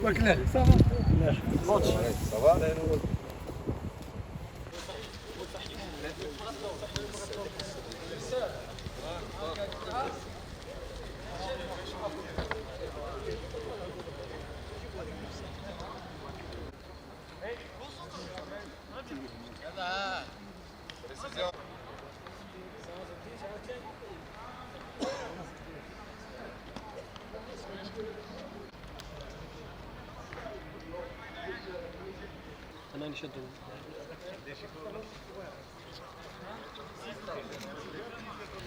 واكله صافا صافا.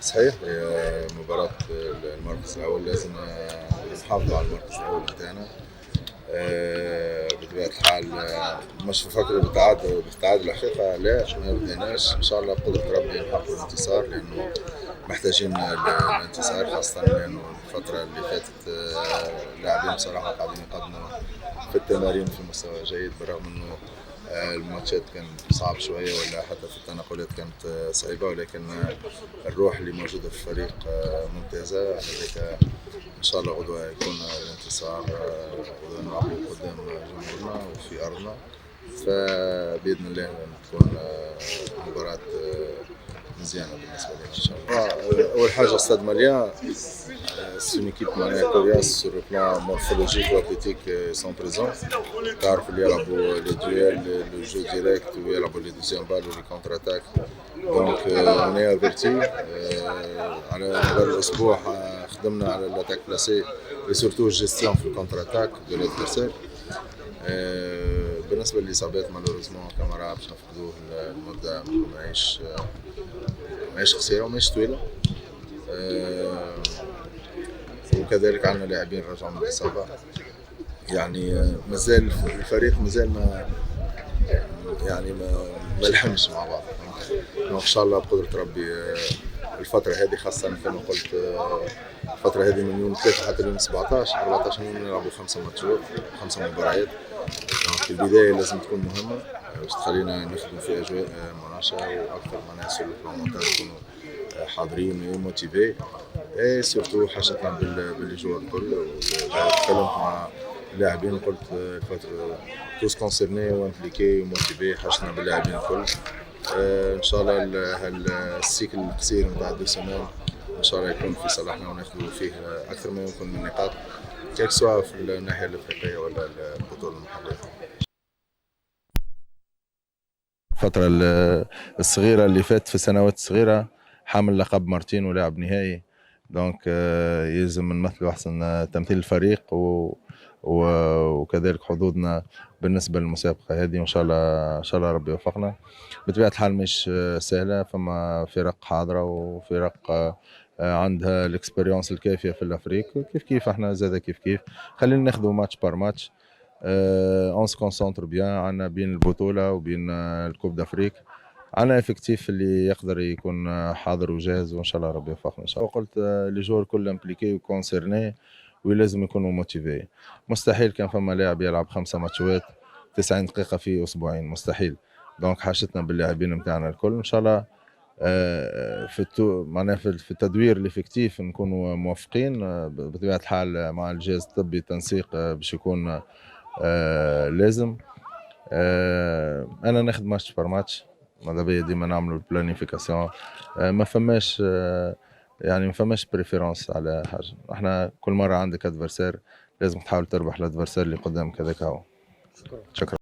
صحيح، هي مباراة المركز الأول، لازم نحافظوا على المركز الأول بتاعنا. بطبيعة الحال مش نفكروا بالتعادل الحقيقة، لا ما بديناش. إن شاء الله بقدرة ربي نحققوا الانتصار، لأنه محتاجين الانتصار، خاصة لأنه الفترة اللي فاتت اللاعبين بصراحة قاعدين يقدموا في التمارين في مستوى جيد، بالرغم أنه الماتشات كانت صعب شوية، ولا حتى في التنقلات كانت صعيبة، ولكن الروح اللي موجودة في الفريق ممتازة. لذلك إن شاء الله غدوة يكون الانتصار، غدوة نلعبوا قدام جمهورنا وفي أرضنا، فبإذن الله تكون مباراة مزيانة بالنسبة لنا إن شاء الله. أول حاجة استاد مليان، سي اون ايكيب معناها كورياس سور لو بلان مورفولوجيك واتليتيك سون بريزون. تعرف اللي يلعبوا لي دويل لو جو ديريكت ويلعبوا لي دوزيام بال ولي كونتر اتاك. دونك اوني افيرتي على مدار الأسبوع خدمنا على الاتاك بلاسي وسورتو الجيستيون في الكونتر اتاك دو لادفيرسير. بالنسبة للإصابات مالوريزمون كامارا باش نفقدوه المدة ماهيش قصيرة وماهيش طويلة. وكذلك عندنا لاعبين رجعوا من الإصابة، يعني مازال الفريق مازال ما لحمش مع بعض. إن شاء الله بقدرة ربي الفترة هذه، خاصة كما قلت الفترة هذه من يوم 3 حتى اليوم 14 يوم نلعبوا 5 ماتشات 5 مباريات. في البداية لازم تكون مهمة باش تخلينا نخدم في أجواء مناقشة، وأكثر ما سور لو بلان مونتال نكونوا حاضرين وموتيفي، اي سورتو حاجتنا باللي جوار الكل. تكلمت مع اللاعبين قلت الفترة توس كونسيرني وامبليكي وموتيفي، حاجتنا باللاعبين الكل. ان شاء الله السيكل القصير نتاع 2 سنين ان شاء الله يكون في صالحنا وناخذوا فيه اكثر ما يمكن من نقاط، سواء في الناحية الافريقية ولا البطولة المحلية. الفترة الصغيرة اللي فاتت في السنوات الصغيرة حامل لقب مرتين ولاعب نهائي، دونك يلزم نمثلوا أحسن تمثيل الفريق وكذلك حظوظنا بالنسبة للمسابقة هذه، وإن شاء الله ربي يوفقنا. بطبيعة الحال مش سهلة، فما فرق حاضرة وفرق عندها الاكسبيريونس الكافية في الأفريق، كيف احنا زادا كيف خلينا ناخذوا ماتش بار ماتش. اون سو كونسونتر بيان، عندنا بين البطولة وبين الكوب دافريك عندنا افكتيف اللي يقدر يكون حاضر وجاهز، وان شاء الله ربي يوفقنا ان شاء الله. قلت لي جور كل امبليكي وكونسيرني ولازم يكونوا موتيفي. مستحيل كان فما لاعب يلعب 5 ماتشات 90 دقيقة في اسبوعين، مستحيل. دونك حاجتنا باللاعبين نتاعنا الكل ان شاء الله معناها في التدوير الافكتيف نكونوا موفقين. بطبيعة الحال مع الجهاز الطبي تنسيق باش يكون لازم. انا ناخذ ماتش بار ماتش، ماذا بيا ديما نعملوا البلانيفيكاسيون، ما فماش يعني ما فماش بريفيرونس على حاجه. احنا كل مره عندك ادفرسير لازم تحاول تربح الادفرسير اللي قدامك، هذاك هو. شكرا.